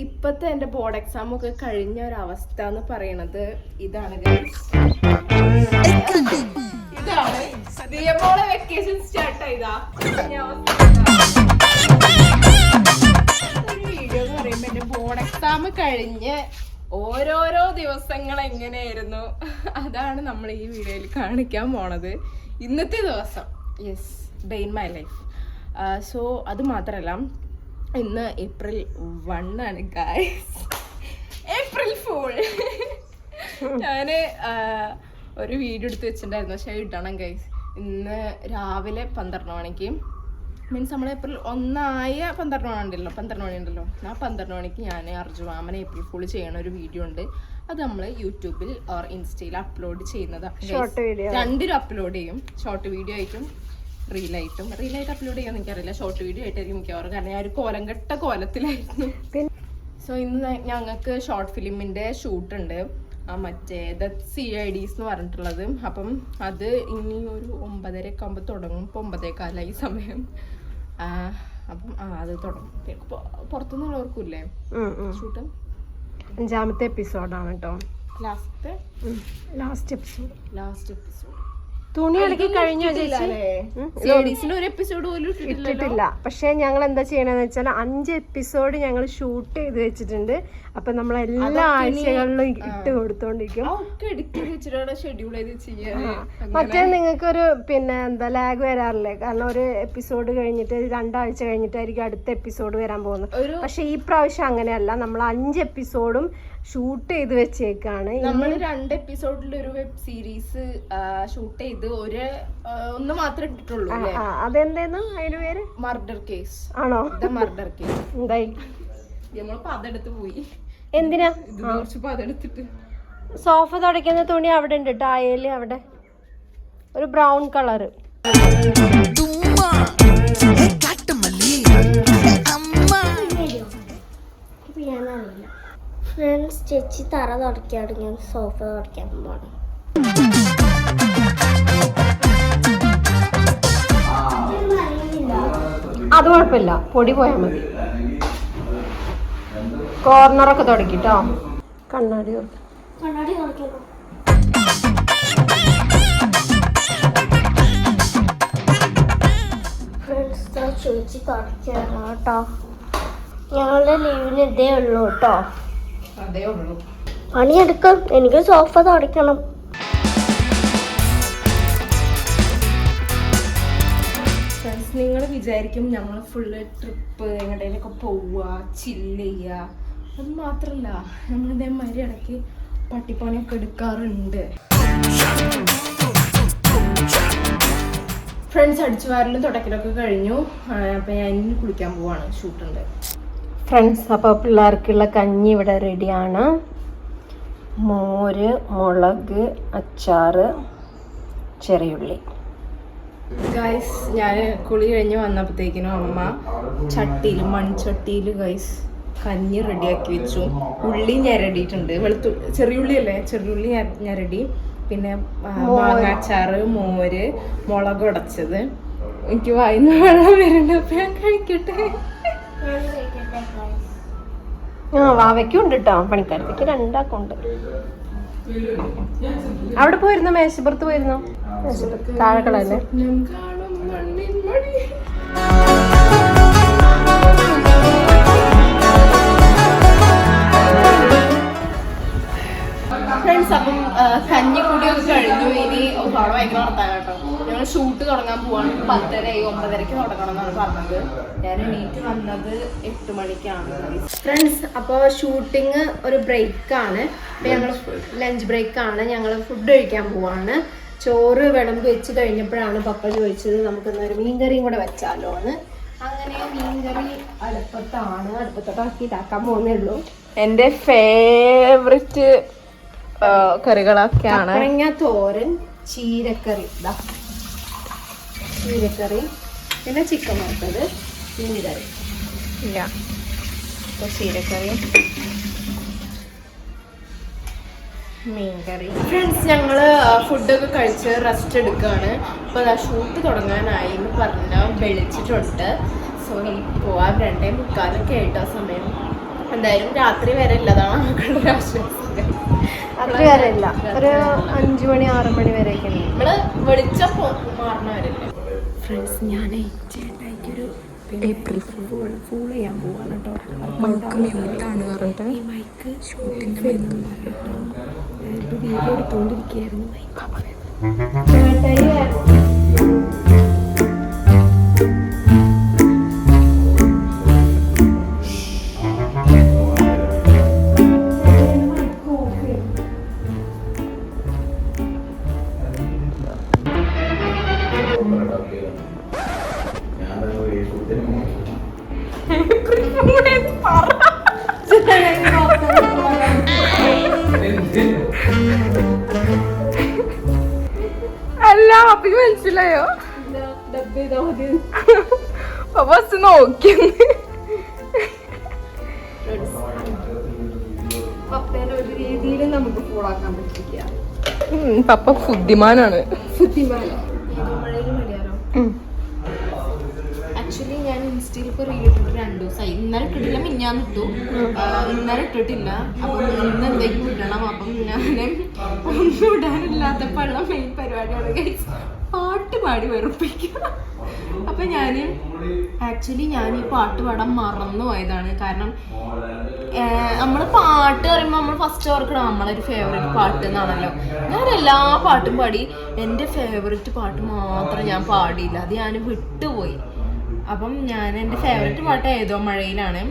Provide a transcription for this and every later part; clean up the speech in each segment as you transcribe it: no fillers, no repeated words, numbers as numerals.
ഇപ്പത്തെ എന്റെ board exam ഒക്കെ കഴിഞ്ഞ ഒരു അവസ്ഥ എന്ന് പറയണത് ഇതാണ്. ഇതാണ് ദിയമോളെ വെക്കേഷൻ സ്റ്റാർട്ട് ചെയ്താ വീഡിയോ എന്ന് പറയുമ്പോ എന്റെ ബോർഡ് എക്സാം കഴിഞ്ഞ് ഓരോരോ ദിവസങ്ങൾ എങ്ങനെയായിരുന്നു അതാണ് നമ്മൾ ഈ വീഡിയോയിൽ കാണിക്കാൻ പോണത്. ഇന്നത്തെ ദിവസം yes day in my life. So അത് മാത്രമല്ല, ഇന്ന് April 1 ആണ് ഗൈസ്. April fool. ഞാൻ ഒരു വീഡിയോ എടുത്ത് വെച്ചിട്ടുണ്ടായിരുന്നു, പക്ഷേ ഇടണം ഗൈസ്. ഇന്ന് രാവിലെ 12 മണിക്ക്, മീൻസ് നമ്മൾ April 1 12 മണി ഉണ്ടല്ലോ, ആ 12 മണിക്ക് ഞാൻ അർജുമാമൻ ഏപ്രിൽ ഫൂൾ ചെയ്യണ ഒരു വീഡിയോ ഉണ്ട്. അത് നമ്മൾ യൂട്യൂബിൽ ഓർ ഇൻസ്റ്റയിൽ അപ്ലോഡ് ചെയ്യുന്നതാണ്. രണ്ടിലും അപ്ലോഡ് ചെയ്യും, ഷോർട്ട് വീഡിയോ ആയിട്ടും റീലായിട്ട് അപ്ലോഡ് ചെയ്യാൻ എനിക്കറിയില്ല. ഷോർട്ട് വീഡിയോ ആയിട്ടായിരിക്കും മിക്കവാറും, കാരണം ഞാൻ ഒരു കോലം കെട്ട കോലത്തിലായിരുന്നു. സോ ഇന്ന് ഞങ്ങൾക്ക് ഷോർട്ട് ഫിലിമിൻ്റെ ഷൂട്ടുണ്ട്, മറ്റേ CIDs എന്ന് പറഞ്ഞിട്ടുള്ളത്. അപ്പം അത് ഇനി ഒരു 9:30 ഒക്കെ ആകുമ്പോൾ തുടങ്ങും. ഇപ്പോൾ 9:15 സമയം. അപ്പം അത് തുടങ്ങും. പുറത്തുനിന്നുള്ളവർക്കും ഇല്ലേ ഷൂട്ട്? 5ാമത്തെ എപ്പിസോഡാണ് കേട്ടോ. ലാസ്റ്റ് എപ്പിസോഡ് തുണി ഇളക്കി കഴിഞ്ഞ ഒരു എപ്പിസോഡ് പോലും ഇട്ടിട്ടില്ല. പക്ഷെ ഞങ്ങൾ എന്താ ചെയ്യണമെന്ന് വെച്ചാൽ 5 എപ്പിസോഡ് ഞങ്ങൾ ഷൂട്ട് ചെയ്ത് വെച്ചിട്ടുണ്ട്. അപ്പൊ നമ്മൾ എല്ലാ ആഴ്ചകളിലും ഇട്ട് കൊടുത്തോണ്ടിരിക്കും. മറ്റേ നിങ്ങൾക്കൊരു എന്താ ലാഗ് വരാറില്ലേ? കാരണം ഒരു എപ്പിസോഡ് കഴിഞ്ഞിട്ട് 2 ആഴ്ച കഴിഞ്ഞിട്ടായിരിക്കും അടുത്ത എപ്പിസോഡ് വരാൻ പോകുന്നത്. പക്ഷെ ഈ പ്രാവശ്യം അങ്ങനെയല്ല, നമ്മൾ 5 എപ്പിസോഡും ഷൂട്ട് ചെയ്ത് വെച്ചേക്കാണ്. നമ്മൾ 2 എപ്പിസോഡിൽ ഒരു വെബ് സീരീസ് ഷൂട്ട് ചെയ്ത് ഒന്ന് മാത്രമേ ഇട്ടിട്ടുള്ളൂ. അതെന്തേന്നു അതിന് പേര്? മർഡർ കേസ് ആണോ? മർഡർ കേസ് എന്തായി? നമ്മളിപ്പോ അതെടുത്ത് പോയി. എന്തിനാ? അതെടുത്തിട്ട് സോഫ തുടയ്ക്കുന്ന തുണി അവിടെ ഉണ്ട് കേട്ടോ, അയല് അവിടെ ഒരു ബ്രൗൺ കളറ്. ഫ്രണ്ട്സ്, ചേച്ചി തറ തുടയ്ക്കാണ്, ഞാൻ സോഫ തുടയ്ക്കാൻ പോകണം. അത് കുഴപ്പമില്ല, പൊടി പോയാൽ മതി. കോർണറൊക്കെ തുടക്കിട്ടോ. കണ്ണാടി തുടയ്ക്കണം. ഫ്രണ്ട്സ്, ചേച്ചി തുടയ്ക്കണം കേട്ടോ. ഞങ്ങളുടെ ലീവിന് ഇതേ ഉള്ളൂ കേട്ടോ. പണിയെടുക്കാം, എനിക്ക് സോഫ തുടയ്ക്കണം. നിങ്ങൾ വിചാരിക്കും ഞങ്ങൾ ഫുള്ള് ട്രിപ്പ് എങ്ങോട്ടേലൊക്കെ പോവുക, ചില്ല് ചെയ്യുക. അത് മാത്രല്ല, നമ്മൾ ഇതേമാതിരി ഇടയ്ക്ക് പട്ടിപ്പണിയൊക്കെ എടുക്കാറുണ്ട്. ഫ്രണ്ട്സ്, അടിച്ചുവാരലും തുടക്കലൊക്കെ കഴിഞ്ഞു. അപ്പം ഞാൻ ഇനി കുളിക്കാൻ പോവാണ്, ഷൂട്ടുണ്ട്. ഫ്രണ്ട്സ്, അപ്പോൾ പിള്ളേർക്കുള്ള കഞ്ഞി ഇവിടെ റെഡിയാണ്. മോര്, മുളക്, അച്ചാറ്, ചെറിയുള്ളി. ഗൈസ്, ഞാൻ കുളി കഴിഞ്ഞ് വന്നപ്പോഴത്തേക്കിനും അമ്മ മൺചട്ടിയിൽ ഗൈസ് കഞ്ഞി റെഡിയാക്കി വെച്ചു. ഉള്ളി ഞരടിയിട്ടുണ്ട്, ചെറിയുള്ളി അല്ലേ, ചെറിയുള്ളി ഞരടി. പിന്നെ മാങ്ങാച്ചാറ്, മോര്, മുളക് ഉടച്ചത്. എനിക്ക് വായിന്ന് വെള്ളം വരുന്നുണ്ട്, അപ്പൊ ഞാൻ കഴിക്കട്ടെ. വാവയ്ക്കും ഉണ്ട് കേട്ടോ, പണിക്കാരത്തേക്ക് 2 ആക്കുണ്ട്. അവിടെ പോയിരുന്നോ? മേശപ്പുറത്ത് പോയിരുന്നോ? താഴെ കളല്ലേ? ഫ്രണ്ട്സ്, അപ്പം കഞ്ഞിക്കുടിയൊക്കെ കഴിഞ്ഞു. ഇനി അവിടെ ഭയങ്കര നടത്താൻ കേട്ടോ. ഞങ്ങൾ ഷൂട്ട് തുടങ്ങാൻ പോവാണ്. 10:30 9:30 തുടങ്ങണം എന്നാണ് പറഞ്ഞത്. ഞാൻ എണീറ്റ് വന്നത് 8 മണിക്കാണ്. ഫ്രണ്ട്സ്, അപ്പോൾ ഷൂട്ടിങ് ഒരു ബ്രേക്കാണ്. അപ്പോൾ ഞങ്ങൾ ലഞ്ച് ബ്രേക്കാണ്. ഞങ്ങൾ ഫുഡ് കഴിക്കാൻ പോവാണ്. ചോറ് വിളമ്പ് വെച്ച് കഴിഞ്ഞപ്പോഴാണ് പപ്പ ചോദിച്ചത് നമുക്കൊന്നൊരു മീൻകറിയും കൂടെ വെച്ചാലോ എന്ന്. അങ്ങനെ മീൻകറി അടുപ്പത്തോട്ടാക്കിയിട്ടാക്കാൻ പോകുന്നേ ഉള്ളൂ. എൻ്റെ ഫേവററ്റ് കറികളൊക്കെയാണ്. കപ്പളങ്ങ തോരൻ, ചീരക്കറി, പിന്നെ ചിക്കൻ വറുത്തത്, മീൻകറി. ഇല്ല, ചീരക്കറി, മീൻകറി. ഫ്രണ്ട്സ്, ഞങ്ങൾ ഫുഡൊക്കെ കഴിച്ച് റെസ്റ്റ് എടുക്കുകയാണ്. ഇപ്പോൾ ഷൂട്ട് തുടങ്ങാനായി എന്ന് പറഞ്ഞാൽ വിളിച്ചിട്ടുണ്ട്. സോ നമുക്ക് പോവാം. 2:45 ആയിട്ടോ സമയം. എന്തായാലും രാത്രി വരെ ഇല്ലതാണ് മക്കളുടെ ആശ്വാസം. രാത്രി വരെ ഇല്ല, ഒരു 5 മണി 6 മണി വരെയൊക്കെ ഉണ്ട്. നമ്മള് വെളിച്ചം മാറണവരല്ലേ. ഫ്രണ്ട്സ്, ഞാനേ ചേട്ടായിക്കൊരു ഏപ്രിൽ ഫൂൾ ചെയ്യാൻ പോവാണ് കേട്ടോ. ഈ മൈക്ക് ഷൂട്ടിംഗ് വീഡിയോ എടുത്തോണ്ടിരിക്കുകയായിരുന്നു. അല്ല, അപ്പൊ മനസ്സിലായോ? ബസ് നോക്കി പപ്പേനെ ഒരു രീതിയിലും നമുക്ക് ഫോളാക്കാൻ പറ്റില്ല. പപ്പ ബുദ്ധിമാനാണ്. ആക്ച്വലി ഞാൻ ഇൻസ്റ്റയിൽ ഇപ്പൊ റീൽ ഇട്ടിട്ട് 2 ദിവസമായി. ഇന്നലെ ഇട്ടിട്ടില്ല, മിഞ്ഞാന്ന് ഇട്ടു. ഇന്നലെ ഇട്ടിട്ടില്ല. അപ്പം ഇന്ന് എന്തെങ്കിലും ഇടണം. അപ്പം ഞാൻ ഒന്നും ഇടാനില്ലാത്തപ്പോഴുള്ള മെയിൻ പരിപാടിയാണ് ഗൈസ്, പാട്ട് പാടി വെറുപ്പിക്കുക. അപ്പൊ ഞാന് ആക്ച്വലി ഞാൻ ഈ പാട്ട് പാടാൻ മറന്നു പോയതാണ്. കാരണം നമ്മള് പാട്ട് പറയുമ്പോൾ നമ്മൾ ഫസ്റ്റ് ഓർക്കണം നമ്മളൊരു ഫേവറേറ്റ് പാട്ട് എന്നാണല്ലോ. ഞാൻ എല്ലാ പാട്ടും പാടി, എൻ്റെ ഫേവറേറ്റ് പാട്ട് മാത്രം ഞാൻ പാടിയില്ല. അത് ഞാൻ വിട്ടുപോയി. അപ്പം ഞാൻ എൻ്റെ ഫേവറേറ്റ് പാട്ട് ഏതോ മഴയിലാണ്.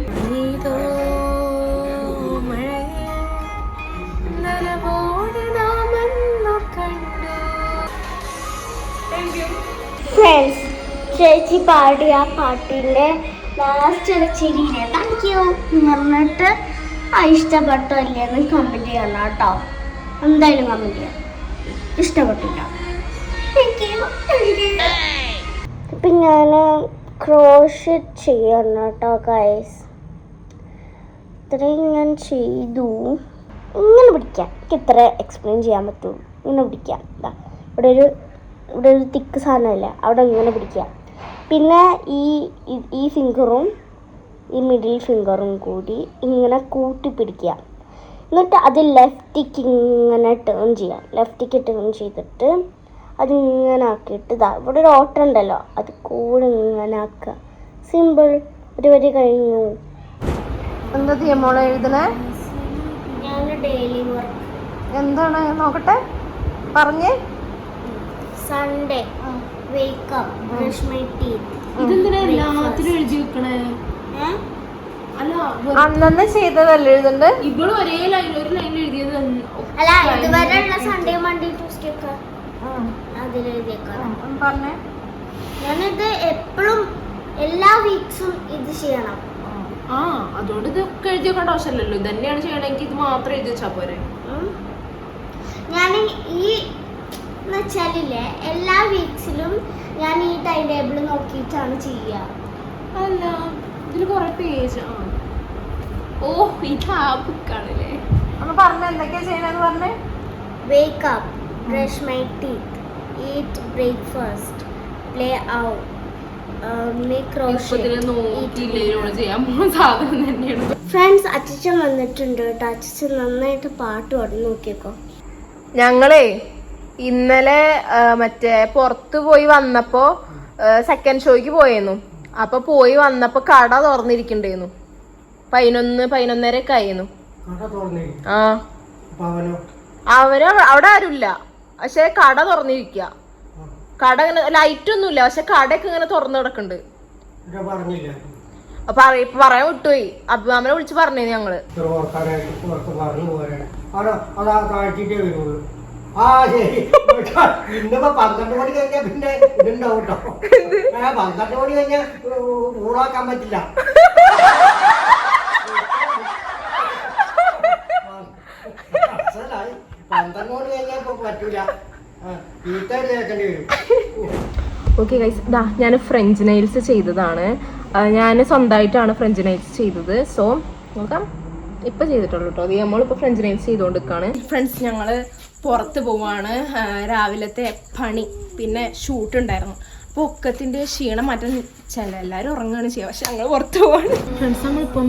ഫ്രണ്ട്സ്, ചേച്ചി പാടിയ ആ പാട്ടിൻ്റെ ലാസ്റ്റ് ചിരിയില്ലേ താങ്ക് യു എന്ന് പറഞ്ഞിട്ട് ഇഷ്ടപ്പെട്ടോ ഇല്ലയെന്ന് കമൻറ്റ് ചെയ്യണം കേട്ടോ. എന്തായാലും കമൻറ്റ് ചെയ്യാം. ഇഷ്ടപ്പെട്ടില്ല ഇപ്പം ഞാൻ ക്രോഷറ്റ് ചെയ്യണം കേട്ടോ ഗൈസ്. ഇത്രയും ഞാൻ ചെയ്തു. ഇങ്ങനെ പിടിക്കാം, എനിക്ക് ഇത്ര എക്സ്പ്ലെയിൻ ചെയ്യാൻ പറ്റുള്ളൂ. ഇങ്ങനെ പിടിക്കാം. ഇവിടെ ഒരു തിക്ക് സാധനമില്ല, അവിടെ ഇങ്ങനെ പിടിക്കാം. പിന്നെ ഈ ഫിംഗറും ഈ മിഡിൽ ഫിംഗറും കൂടി ഇങ്ങനെ കൂട്ടി പിടിക്കുക. എന്നിട്ട് അത് ലെഫ്റ്റിക്ക് ഇങ്ങനെ ടേൺ ചെയ്യാം. ലെഫ്റ്റിക്ക് ടേൺ ചെയ്തിട്ട് അതിങ്ങനെ ആക്കിയിട്ട് ഇവിടെ ഒരു ഓട്ടം ഉണ്ടല്ലോ, അത് കൂടെ ഇങ്ങനെ ആക്കുക. സിമ്പിൾ. ഒരു വരി കഴിഞ്ഞു. എന്താ മോളെ എഴുതണേ? ഞാൻ ഡെയിലി വർക്ക്. എന്താണ് നോക്കട്ടെ, പറഞ്ഞേ. Sunday wake up, brush my teeth. ഇതെന്തിനാ എല്ലാത്തിനും എഴുതി വെക്കണേ? അല്ല, അന്നെ ചെയ്തതല്ലേ എഴുതണ്ട്. ഇവള് ഒരു ലൈൻ എഴുതിയത്. അല്ല, ഇതുവരെയുള്ള സൺഡേ മൺഡേ ട്യൂസ്ഡേ ഒക്കെ അതിലെഴുതിയേക്കാം. പറഞ്ഞേ. ഞാനിത് എപ്പോഴും എല്ലാ വീക്സും ഇത് ചെയ്യണം. അതുകൊണ്ട് ഇതൊക്കെ എഴുതി വെക്കേണ്ട ആവശ്യമില്ലല്ലോ. ഇത് തന്നെയാണ് ചെയ്യണമെങ്കിൽ ഇത് മാത്രം എഴുതി വെച്ചാ പോരെ. ഞാൻ ഈ വെച്ചാലില്ലേ എല്ലാ വീക്സിലും ഞാൻ ഈ ടൈം ടേബിൾ നോക്കിയിട്ടാണ് ചെയ്യുക. അല്ല, ഇതില് കൊറേ പേജ്. ഓ, ഇത് ആ ബുക്കാണല്ലേ. ഒന്ന് പറഞ്ഞ എന്തൊക്കെയാ ചെയ്യണെന്ന് പറഞ്ഞേ. Wake up, brush my teeth, eat breakfast, play out, make crochet. ചെയ്യാൻ പോകുന്ന സാധനം തന്നെയാണ്. ഫ്രണ്ട്സ്, അച്ഛൻ വന്നിട്ടുണ്ട് കേട്ടോ. അച്ഛൻ നന്നായിട്ട് പാട്ട് പാടി നോക്കിയേക്കോ. ഞങ്ങളേ ഇന്നലെ മറ്റേ പുറത്ത് പോയി വന്നപ്പോ സെക്കൻഡ് ഷോയ്ക്ക് പോയിരുന്നു. അപ്പൊ പോയി വന്നപ്പോ കട തുറന്നിരിക്കണ്ടായിരുന്നു. 11:30 ഒക്കെ ആയിരുന്നു. അവര് അവിടെ ആരുമില്ല, പക്ഷെ കട തുറന്നിരിക്ക. കട ഇങ്ങനെ ലൈറ്റ് ഒന്നുമില്ല, പക്ഷെ കടയൊക്കെ ഇങ്ങനെ തുറന്നു കിടക്കുന്നുണ്ട്. അപ്പൊ പറയാൻ വിട്ടുപോയി. അഭിമാമനെ വിളിച്ച് പറഞ്ഞു ഞങ്ങള്. ഇന്നിപ്പോ 12 മണി കഴിഞ്ഞാ പിന്നെ ഇതുണ്ടാവും കേട്ടോ. 12 മണി കഴിഞ്ഞാൽ ഊണാക്കാൻ പറ്റില്ല. മനസ്സിലായി. 12 മണി കഴിഞ്ഞാൽ ഇപ്പൊ പറ്റൂല. വീട്ടുകാർ കേൾക്കേണ്ടി വരും. ഓക്കെ ഗൈസ്, ഞാൻ ഫ്രഞ്ച് നെയിൽസ് ചെയ്തതാണ്. ഞാൻ സ്വന്തമായിട്ടാണ് ഫ്രഞ്ച് നെയിൽസ് ചെയ്തത്. സോ നോക്കാം, ഇപ്പൊ ചെയ്തിട്ടുള്ളൂ കേട്ടോ. അത് നമ്മളിപ്പോൾ ഫ്രഞ്ച് നെയിൽസ് ചെയ്തുകൊണ്ടിരിക്കുകയാണ്. ഫ്രണ്ട്സ്, ഞങ്ങള് പുറത്ത് പോവാണ്. രാവിലത്തെ പണി പിന്നെ ഷൂട്ട് ഉണ്ടായിരുന്നു. അപ്പോൾ ഒക്കത്തിൻ്റെ ക്ഷീണം മാറ്റാൻ എല്ലാവരും ഉറങ്ങുകയാണ് ചെയ്യുക. പക്ഷെ ഞങ്ങൾ പുറത്ത് പോവാണ്. ഫ്രണ്ട്സ്, നമ്മളിപ്പം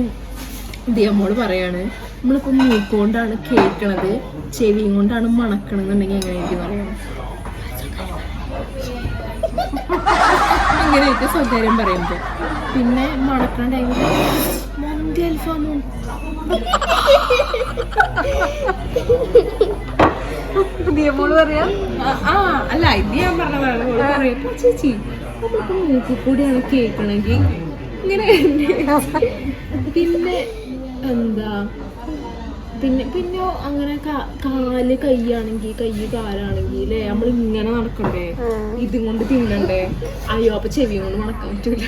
ദിയമോള് പറയാണ് നമ്മളിപ്പോ മൂക്കൊണ്ടാണ് കേൾക്കണത് ചെവിയും കൊണ്ടാണ് മണക്കണെന്നുണ്ടെങ്കിൽ എങ്ങനെയായിരിക്കും പറയണം. അങ്ങനെയൊക്കെ സ്വകാര്യം പറയുമ്പോ പിന്നെ മണക്കണ ടൈമിൽ മന്തി അൽഫാമും ദിയമോള് പറയാ അല്ല ഇത് ഞാൻ പറഞ്ഞതാണ്. ഓള് പറയാ ചേച്ചി നമ്മളിപ്പോ മൂക്കിൽ കൂടിയാണ് കേൾക്കണമെങ്കിൽ ഇങ്ങനെ പിന്നെ എന്താ പിന്നെ അങ്ങനെ കാല് കൈയാണെങ്കിൽ കൈ കാലാണെങ്കിൽ അല്ലേ നമ്മൾ ഇങ്ങനെ നടക്കണ്ടേ, ഇതും കൊണ്ട് തിന്നണ്ടേ. അയ്യോ അപ്പൊ ചെവിയും കൊണ്ട് മണക്കാൻ പറ്റൂല.